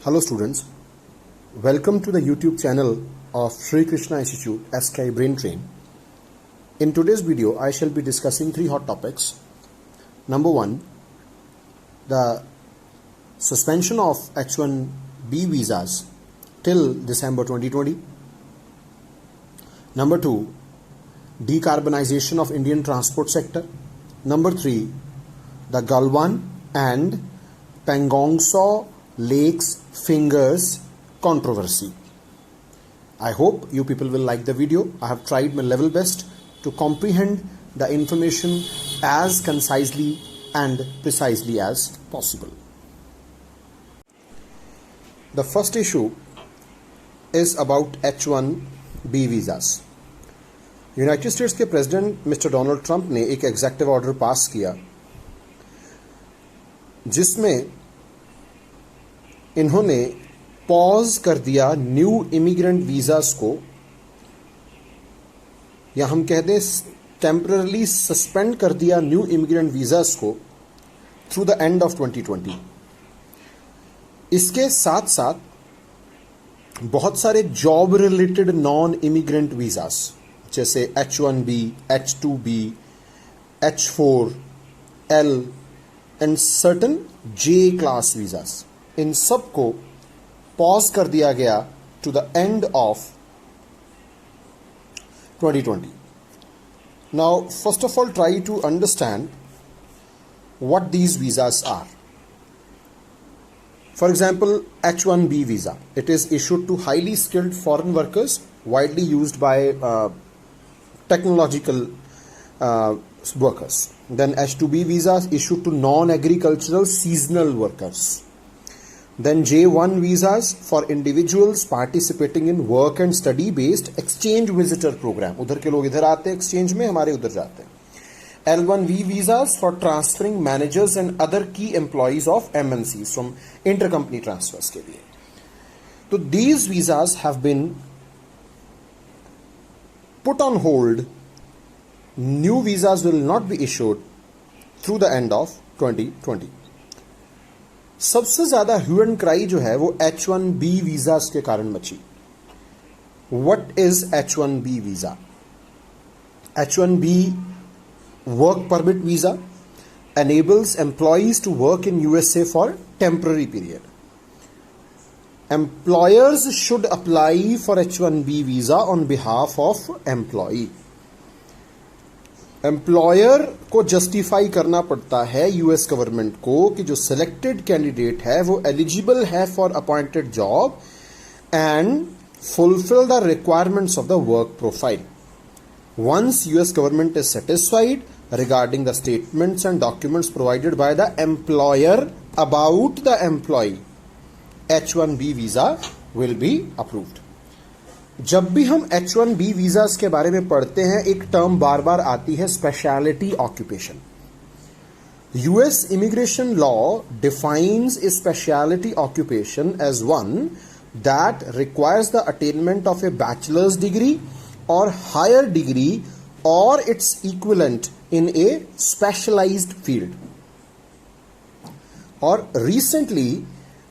Hello students, welcome to the YouTube channel of Sri Krishna Institute SKI Brain Train. In today's video, I shall be discussing three hot topics. Number one, the suspension of H1B visas till December 2020. Number two, decarbonization of Indian transport sector. Number three, the Galwan and Pangong Tso Lakes Fingers controversy. I hope you people will like the video. I have tried my level best to comprehend the information as concisely and precisely as possible. The first issue is about H1B visas. United states के president mister Donald Trump ने एक executive order pass किया जिसमें इन्होंने pause कर दिया new immigrant visas को, या हम कह दें टेम्पररी सस्पेंड कर दिया न्यू इमिग्रेंट वीजास को थ्रू द एंड ऑफ 2020। इसके साथ साथ बहुत सारे job related non immigrant visas जैसे H1B, H2B, H4L and certain J class visas, इन सब को पॉज कर दिया गया to the end of 2020. Now first of all try to understand what these visas are. For example, H1B visa. It is issued to highly skilled foreign workers, widely used by technological workers. Then H2B visas issued to non-agricultural seasonal workers. Then J1 visas for individuals participating in work and study based exchange visitor program. उधर के लोग इधर आते हैं exchange में, हमारे उधर जाते हैं. L1V visas for transferring managers and other key employees of MNCs from intercompany transfers के लिए. तो these visas have been put on hold. New visas will not be issued through the end of 2020. सबसे ज्यादा hue and cry जो है वो H1B visas के कारण मची. What is H1B visa? H1B work permit visa enables employees to work in USA for temporary period. Employers should apply for H1B visa on behalf of employee. Employer को justify करना पड़ता है US government को कि जो selected candidate है वो eligible है for appointed job and fulfil the requirements of the work profile. Once US government is satisfied regarding the statements and documents provided by the employer about the employee, H1B visa will be approved. जब भी हम H1B visas के बारे में पढ़ते हैं एक term बार बार आती है, speciality occupation. US immigration law defines a specialty occupation as one that requires the attainment of a bachelor's degree or higher degree or its equivalent in a specialized field. Or recently,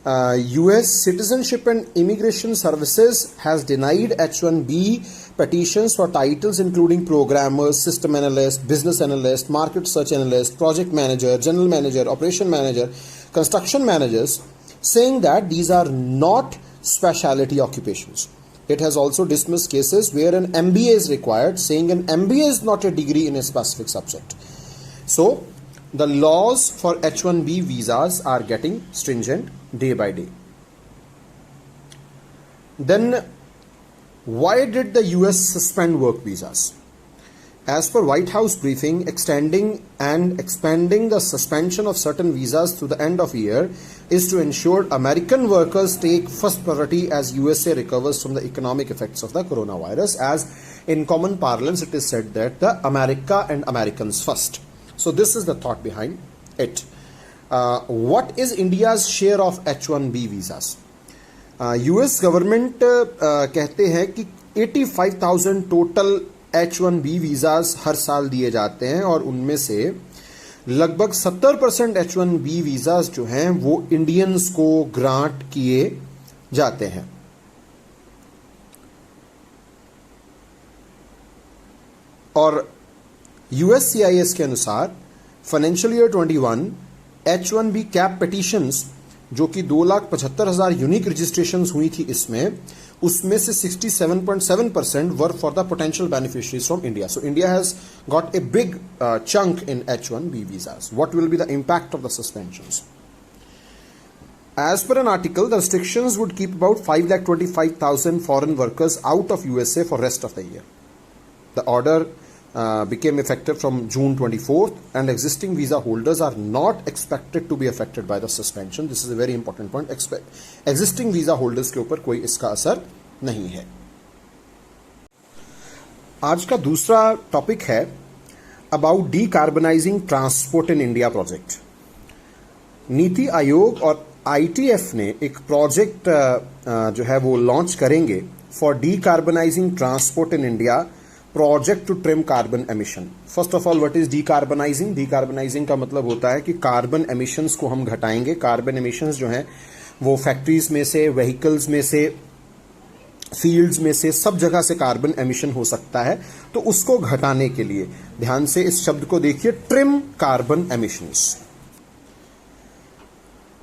US Citizenship and Immigration Services has denied H1B petitions for titles including programmers, system analyst, business analyst, market search analyst, project manager, general manager, operation manager, construction managers, saying that these are not specialty occupations. It has also dismissed cases where an MBA is required, saying an MBA is not a degree in a specific subject. So, the laws for H1B visas are getting stringent day by day. Then, why did the US suspend work visas? As per White House briefing, extending and expanding the suspension of certain visas through the end of year is to ensure American workers take first priority as USA recovers from the economic effects of the coronavirus. As in common parlance, it is said that the America and Americans first. So this is the thought behind it. What is India's share of H1B visas? US government कहते हैं कि 85,000 total H1B visas हर साल दिए जाते हैं और उनमें से लगभग 70% H1B वीजाज जो हैं वो इंडियंस को ग्रांट किए जाते हैं। और USCIS के अनुसार financial year 21 H1B cap petitions जो कि 2,75,000 यूनिक रजिस्ट्रेशंस हुई थी इसमें, उसमें से 67.7% were for the potential beneficiaries from India. So India has got a big chunk in H1B visas. What will be the impact of the suspensions? As per an article, the restrictions would keep about 5,25,000 foreign workers out of USA for rest of the year. The order became effective from June 24th, and existing visa holders are not expected to be affected by the suspension. This is a very important point. Existing visa holders के ऊपर कोई इसका असर नहीं है। आज का दूसरा टॉपिक है about decarbonising transport in India project. NITI Aayog और ITF ने एक प्रोजेक्ट जो है वो लॉन्च करेंगे for decarbonising transport in India, project to trim carbon emission. First of all, what is decarbonising? Decarbonising का मतलब होता है कि कार्बन एमिशंस को हम घटाएंगे। कार्बन एमिशंस जो हैं वो फैक्ट्रीज में से, व्हीकल्स में से, फील्ड्स में से, सब जगह से कार्बन एमिशन हो सकता है। तो उसको घटाने के लिए, ध्यान से इस शब्द को देखिए, ट्रिम कार्बन एमिशंस।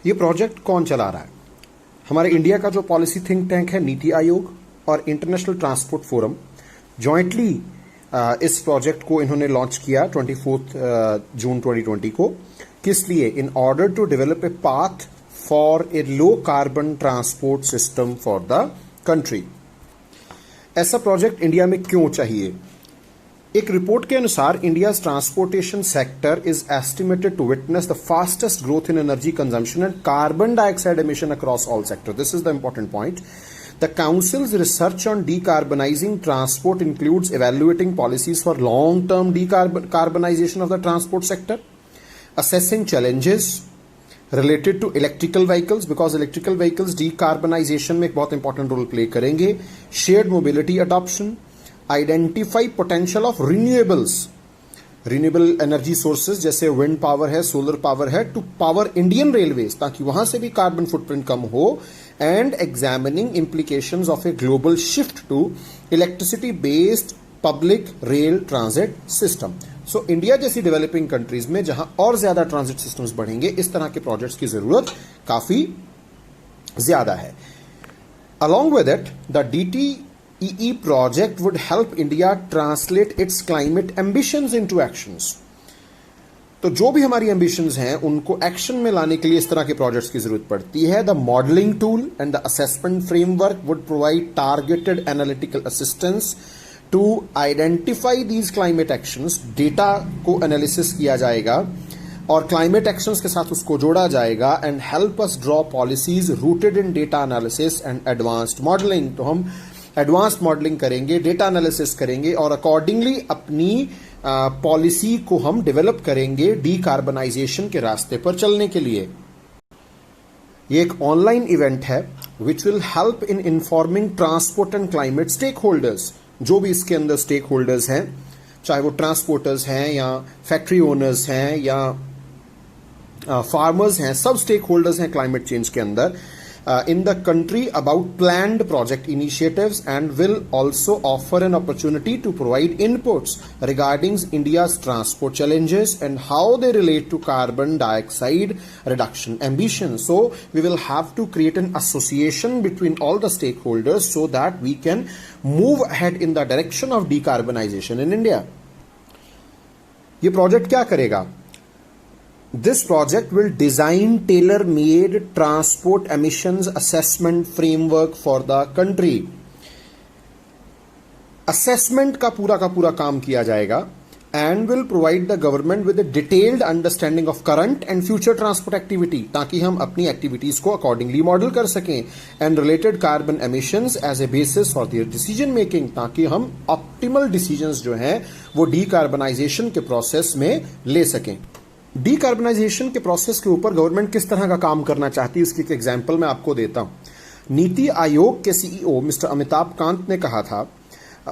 ये प्रोजेक्ट कौन चला रहा है? हमारे इंडिया का जो पॉलिसी थिंक टैंक है नीति आयोग और इंटरनेशनल ट्रांसपोर्ट फोरम, जॉइंटली इस प्रोजेक्ट को इन्होंने लॉन्च किया 24 जून 2020 को। किस लिए? In order to develop a path for a low carbon transport system for the country. ऐसा प्रोजेक्ट इंडिया में क्यों चाहिए? एक रिपोर्ट के अनुसार India transportation sector is estimated to witness the fastest growth in energy consumption and carbon dioxide emission across all sector. This is the important point. The Council's research on decarbonizing transport includes evaluating policies for long-term decarbonization of the transport sector, assessing challenges related to electrical vehicles, because electrical vehicles decarbonization में एक बहुत important role play करेंगे, shared mobility adoption, identify potential of renewables, renewable energy sources जैसे wind power है, solar power है, to power Indian railways ताकि वहां से भी कार्बन फुटप्रिंट कम हो, and examining implications of a global shift to electricity based public rail transit system. So India जैसी डेवलपिंग कंट्रीज में जहां और ज्यादा ट्रांजिट सिस्टम्स बढ़ेंगे, इस तरह के प्रोजेक्ट्स की जरूरत काफी ज्यादा है। Along with it, the DTEE project would help India translate its climate ambitions into actions. तो जो भी हमारी ambitions हैं उनको एक्शन में लाने के लिए इस तरह के प्रोजेक्ट्स की जरूरत पड़ती है। The modeling tool and the assessment framework would provide targeted analytical assistance to identify these climate actions. Data को एनालिसिस किया जाएगा और क्लाइमेट एक्शंस के साथ उसको जोड़ा जाएगा, and help us draw policies rooted in data analysis and advanced modelling. तो हम एडवांस्ड मॉडलिंग करेंगे, डेटा एनालिसिस करेंगे और अकॉर्डिंगली अपनी पॉलिसी को हम डेवलप करेंगे डीकार्बनाइजेशन के रास्ते पर चलने के लिए। ये एक ऑनलाइन इवेंट है which will help in informing transport and climate stakeholders. जो भी इसके अंदर स्टेक होल्डर्स हैं, चाहे वो ट्रांसपोर्टर्स हैं या फैक्ट्री ओनर्स हैं या फार्मर्स हैं, सब स्टेक होल्डर्स हैं क्लाइमेट चेंज के अंदर in the country about planned project initiatives, and will also offer an opportunity to provide inputs regarding India's transport challenges and how they relate to carbon dioxide reduction ambitions. So we will have to create an association between all the stakeholders so that we can move ahead in the direction of decarbonization in India. ये project क्या करेगा? This project will design tailor-made transport emissions assessment framework for the country. Assessment का पूरा काम किया जाएगा and will provide the government with a detailed understanding of current and future transport activity, ताकि हम अपनी activities को accordingly model कर सकें, and related carbon emissions as a basis for their decision making, ताकि हम optimal decisions जो हैं वो decarbonization के process में ले सकें। डीकार्बनाइजेशन के प्रोसेस के ऊपर गवर्नमेंट किस तरह का काम करना चाहती है, उसकी एक एग्जांपल मैं आपको देता हूं। नीति आयोग के CEO मिस्टर अमिताभ कांत ने कहा था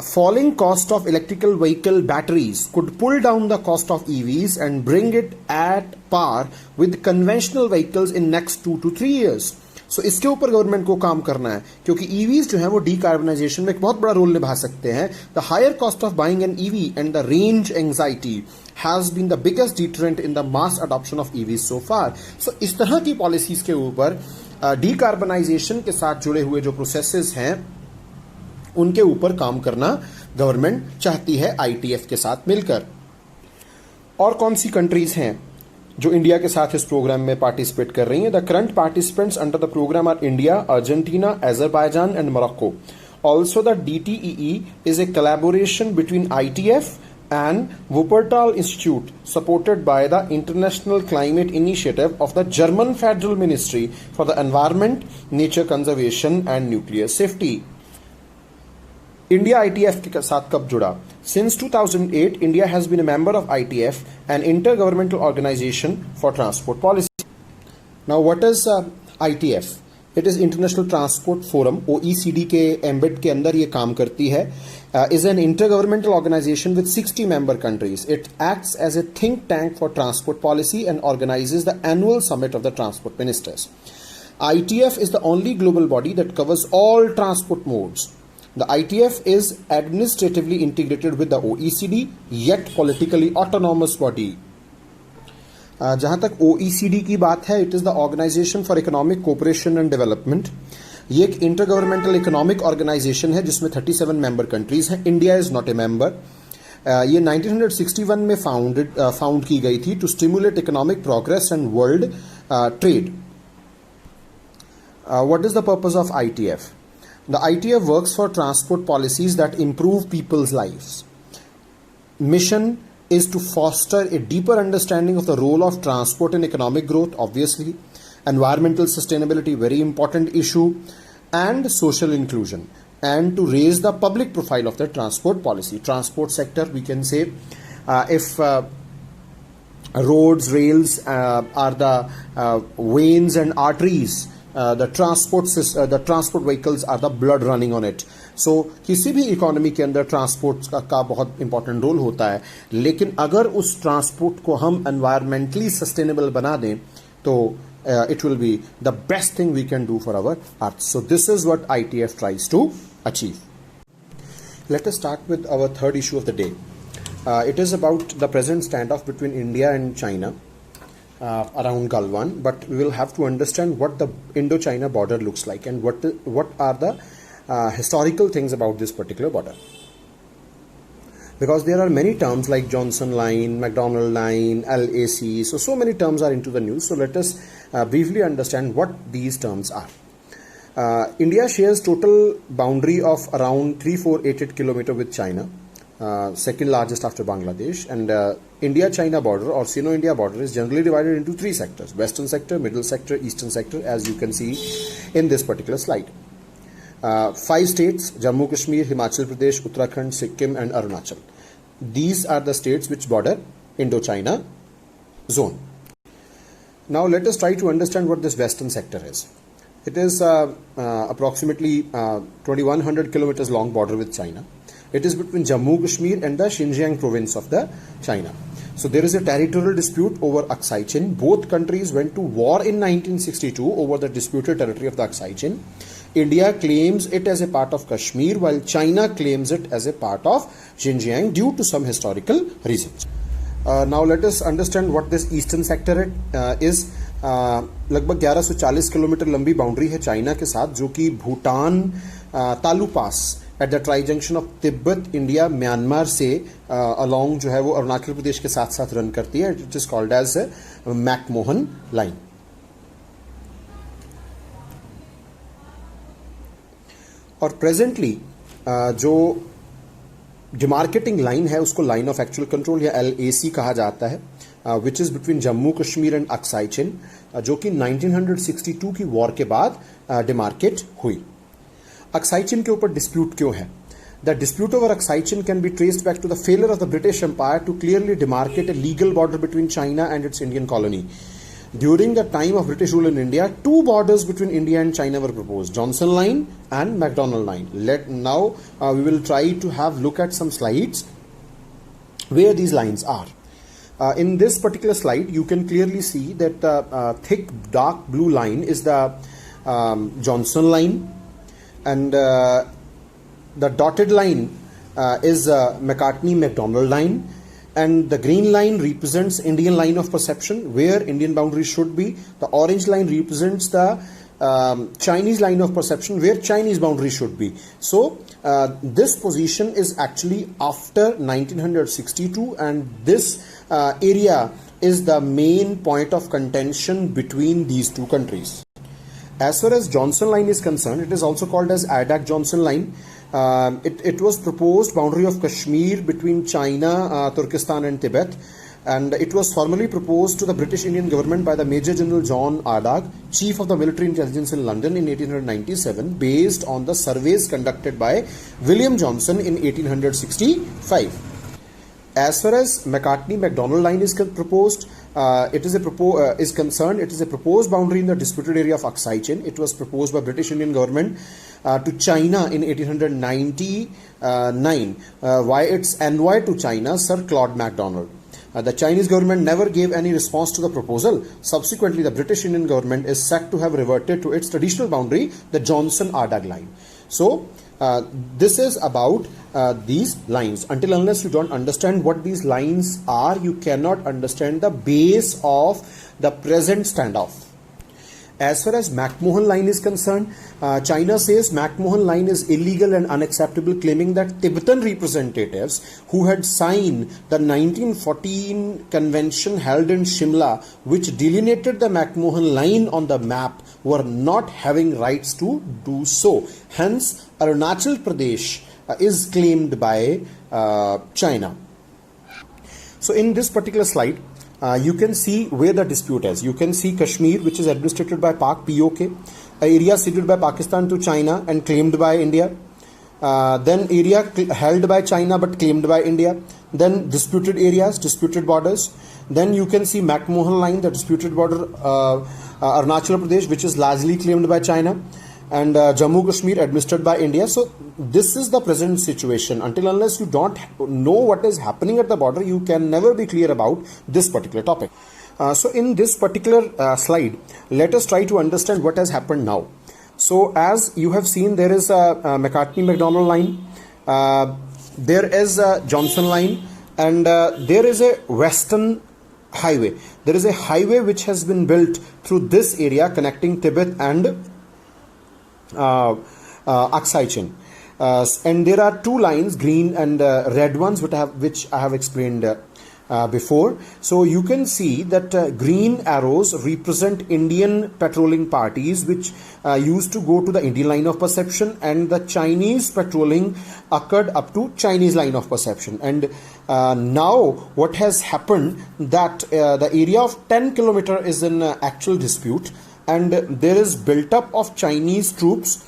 falling cost of electrical vehicle batteries could pull down the cost of EVs and bring it at par with conventional vehicles in next 2 to 3 years. सो इसके ऊपर गवर्नमेंट को काम करना है, क्योंकि ईवीज जो है वो डीकार्बनाइजेशन में एक बहुत बड़ा रोल निभा सकते हैं. The higher cost of buying an EV and the range anxiety has been the biggest deterrent in the mass adoption of EVs so far. So इस तरह की पॉलिसीज के ऊपर डीकार्बनाइजेशन के साथ जुड़े हुए जो प्रोसेसेस हैं उनके ऊपर काम करना गवर्नमेंट चाहती है आईटीएफ के साथ मिलकर. और कौन सी कंट्रीज हैं जो इंडिया के साथ इस प्रोग्राम में पार्टिसिपेट कर रही हैं? The current participants under the programme are India, Argentina, Azerbaijan and Morocco. Also the DTEE is a collaboration between ITF and Wuppertal Institute, supported by the International Climate Initiative of the German Federal Ministry for the Environment, Nature Conservation and Nuclear Safety. India ITF के साथ कब जुड़ा? Since 2008, India has been a member of ITF, an intergovernmental organization for transport policy. Now, what is ITF? It is International Transport Forum, OECD के embed के अंदर ये काम करती है. Is an intergovernmental organization with 60 member countries. It acts as a think tank for transport policy and organizes the annual summit of the transport ministers. ITF is the only global body that covers all transport modes. The ITF is administratively integrated with the OECD, yet politically autonomous body. जहां तक OECD की बात है, it is the organisation for economic cooperation and development. ये एक intergovernmental economic organisation है जिसमें 37 member countries हैं. India is not a member. ये 1961 में फाउंड की गई थी to stimulate economic progress and world trade. What is the purpose of ITF? The ITF works for transport policies that improve people's lives. Mission is to foster a deeper understanding of the role of transport in economic growth, obviously, environmental sustainability, very important issue, and social inclusion, and to raise the public profile of the transport policy. Transport sector, we can say, if roads, rails are the veins and arteries, the transport vehicles are the blood running on it. So किसी भी economy के अंदर transport का बहुत important role होता है, लेकिन अगर उस ट्रांसपोर्ट को हम एनवायरमेंटली सस्टेनेबल बना दें तो it will be the best thing we can do for our earth. So this is what ITF tries to achieve. Let us start with our third issue of the day. It is about the present standoff between India and China around Galwan, but we will have to understand what the Indo-China border looks like and what are the historical things about this particular border. Because there are many terms like Johnson Line, McDonald Line, LAC, so many terms are into the news. So let us briefly understand what these terms are. India shares total boundary of around 3488 km with China, second largest after Bangladesh, and India-China border or Sino-India border is generally divided into 3 sectors: Western sector, Middle sector, Eastern sector, as you can see in this particular slide. 5 states: Jammu Kashmir, Himachal Pradesh, Uttarakhand, Sikkim and Arunachal. These are the states which border Indo-China zone. Now let us try to understand what this Western sector is. It is approximately 2100 kilometers long border with China. It is between Jammu Kashmir and the Xinjiang province of the China. So there is a territorial dispute over Aksai Chin. Both countries went to war in 1962 over the disputed territory of the Aksai Chin. India claims it as a part of Kashmir, while China claims it as a part of Xinjiang due to some historical reasons. Now let us understand what this eastern sector is. लगभग 1140 kilometre लंबी boundary है China के साथ, जो कि भूटान तालू pass at the tri junction of Tibet, India, Myanmar से along जो है वो अरुणाचल प्रदेश के साथ साथ रन करती है. It is called as McMahon line. और प्रेजेंटली जो डिमार्केटिंग लाइन है उसको लाइन ऑफ एक्चुअल कंट्रोल या LAC कहा जाता है, which is between Jammu Kashmir and Aksai Chin, जो कि 1962 की वॉर के बाद डिमार्केट हुई. अक्साई चिन के ऊपर डिस्प्यूट क्यों है? The dispute over Aksai Chin can be traced back to the failure of the British empire to clearly demarcate a legal border between China and its Indian colony. during the time of British rule in India, two borders between India and China were proposed: Johnson Line and McDonald Line. Now we will try to have look at some slides where these lines are. In this particular slide, you can clearly see that the thick dark blue line is the Johnson Line, and the dotted line is McCartney-McDonald Line, and the green line represents Indian line of perception, where Indian boundary should be. The orange line represents the Chinese line of perception, where Chinese boundary should be. So this position is actually after 1962, and this area is the main point of contention between these two countries. As far as Johnson Line is concerned, it is also called as Adak-Johnson Line. It was proposed boundary of Kashmir between China, Turkestan and Tibet, and it was formally proposed to the British Indian government by the Major General John Adak, Chief of the Military Intelligence in London in 1897, based on the surveys conducted by William Johnson in 1865. As far as McCartney-McDonald Line is proposed, it is a proposed boundary in the disputed area of Aksai Chin. It was proposed by British Indian government to China in 1899 by its envoy to China, Sir Claude MacDonald. The Chinese government never gave any response to the proposal. Subsequently, the British Indian government is said to have reverted to its traditional boundary, the Johnson-Adak line. So, this is about these lines. Until unless you don't understand what these lines are, you cannot understand the base of the present standoff. As far as McMahon Line is concerned, China says McMahon Line is illegal and unacceptable, claiming that Tibetan representatives who had signed the 1914 convention held in Shimla, which delineated the McMahon Line on the map, were not having rights to do so. Hence, Arunachal Pradesh is claimed by China. So in this particular slide, you can see where the dispute is. You can see Kashmir, which is administered by POK, area ceded by Pakistan to China and claimed by India. Then area held by China but claimed by India. Then disputed areas, disputed borders. Then you can see McMahon Line, the disputed border, Arunachal Pradesh, which is largely claimed by China, and Jammu Kashmir administered by India. So this is the present situation. Until unless you don't know what is happening at the border, you can never be clear about this particular topic. So in this particular slide, let us try to understand what has happened now. So as you have seen, there is a McCartney-McDonald line, there is a Johnson line, and there is a Western highway. There is a highway which has been built through this area connecting Tibet and Aksai Chin. And there are two lines, green and red ones, which I have explained before. So you can see that green arrows represent Indian patrolling parties, which used to go to the Indian line of perception, and the Chinese patrolling occurred up to Chinese line of perception. And now what has happened, that the area of 10 kilometer is in actual dispute, and there is built up of Chinese troops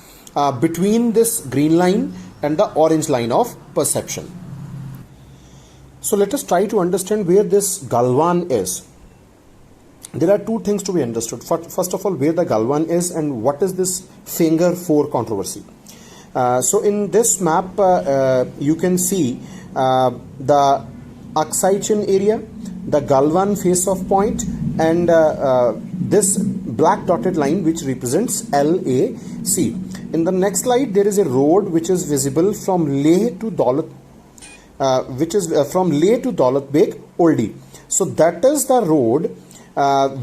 between this green line and the orange line of perception. So let us try to understand where this Galwan is. There are two things to be understood. First of all, where the Galwan is and what is this Finger 4 controversy. So in this map, you can see the Aksai Chin area, the Galwan face-off point, and this black dotted line which represents LAC. In the next slide, there is a road which is visible from Leh to Daulat, Daulat Beg Oldie. So that is the road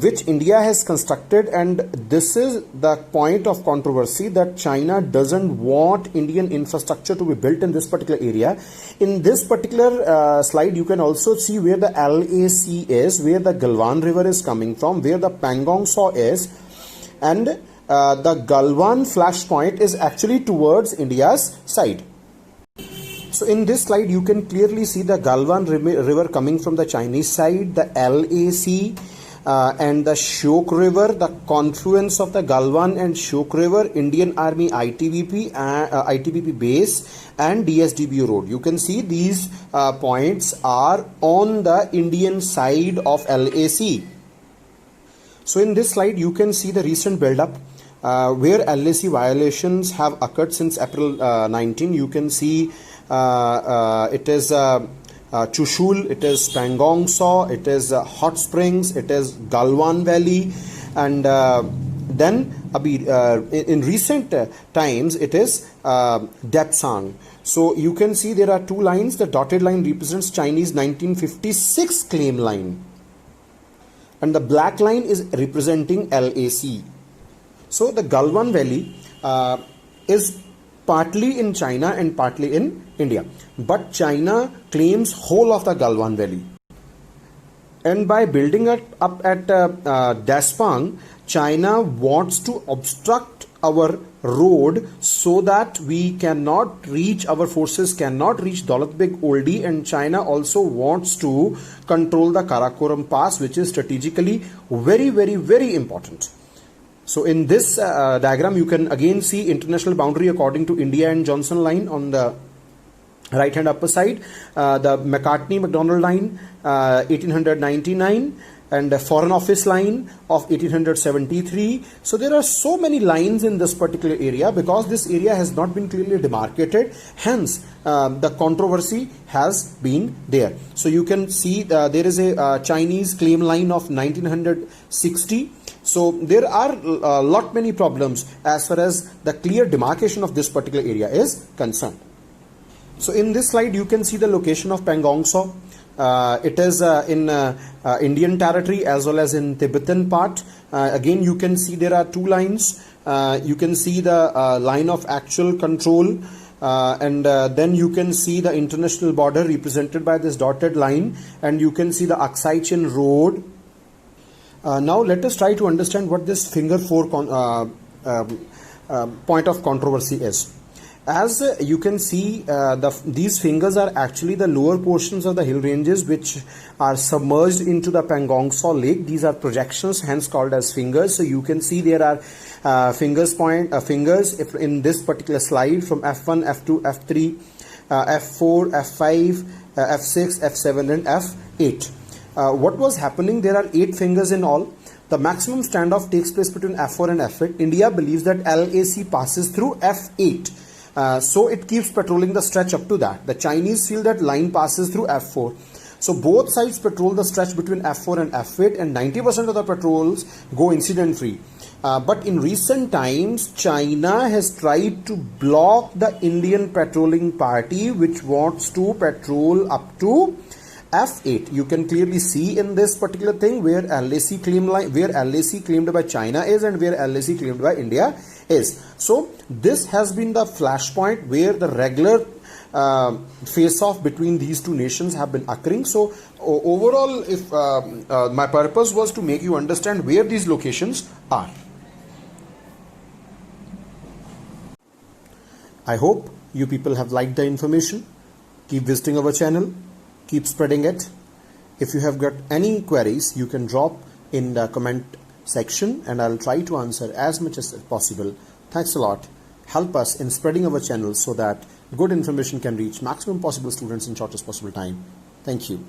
which India has constructed, and this is the point of controversy, that China doesn't want Indian infrastructure to be built in this particular area. In this particular slide, you can also see where the LAC is, where the Galwan river is coming from, where the Pangong Tso is, and the Galwan flashpoint is actually towards India's side. So in this slide, you can clearly see the Galwan river coming from the Chinese side, the LAC, and the Shyok River, the confluence of the Galwan and Shyok River, Indian Army ITBP base, and DSDB road. You can see these points are on the Indian side of LAC. So in this slide, you can see the recent build-up where LAC violations have occurred since April 19. You can see it is Chushul, it is Pangong Saw, it is Hot Springs, it is Galwan Valley, and then in recent times it is Depsang. So you can see there are two lines. The dotted line represents Chinese 1956 claim line, and the black line is representing LAC. So the Galwan Valley is partly in China and partly in India, but China claims whole of the Galwan Valley. And by building it up at Despang, China wants to obstruct our road so that we cannot reach, our forces cannot reach Daulat Beg Oldie, and China also wants to control the Karakoram Pass, which is strategically very, very, very important. So in this diagram, you can again see international boundary according to India and Johnson line on the right hand upper side, the McCartney-MacDonald line 1899, and the Foreign Office line of 1873. So there are so many lines in this particular area because this area has not been clearly demarcated. Hence, the controversy has been there. So you can see there is a Chinese claim line of 1960. So there are a lot many problems as far as the clear demarcation of this particular area is concerned. So in this slide, you can see the location of Pangong Saw. It is in Indian territory as well as in Tibetan part. Again, you can see there are two lines. You can see the line of actual control, and then you can see the international border represented by this dotted line, and you can see the Aksai Chin Road. Now let us try to understand what this finger 4 point of controversy is. As you can see, these fingers are actually the lower portions of the hill ranges which are submerged into the Pangong Saw Lake. These are projections, hence called as fingers. So you can see there are fingers if in this particular slide from F1, F2, F3, F4, F5, F6, F7 and F8. What was happening? There are 8 fingers in all. The maximum standoff takes place between F4 and F8. India believes that LAC passes through F8. So it keeps patrolling the stretch up to that. The Chinese feel that line passes through F4. So both sides patrol the stretch between F4 and F8, and 90% of the patrols go incident free. But in recent times, China has tried to block the Indian patrolling party which wants to patrol up to F8. You can clearly see in this particular thing where LAC claimed by China is and where LAC claimed by India is. So this has been the flashpoint where the regular face-off between these two nations have been occurring. So overall, if my purpose was to make you understand where these locations are. I hope you people have liked the information. Keep visiting our channel. Keep spreading it. If you have got any queries, you can drop in the comment section and I'll try to answer as much as possible. Thanks a lot. Help us in spreading our channel so that good information can reach maximum possible students in shortest possible time. Thank you.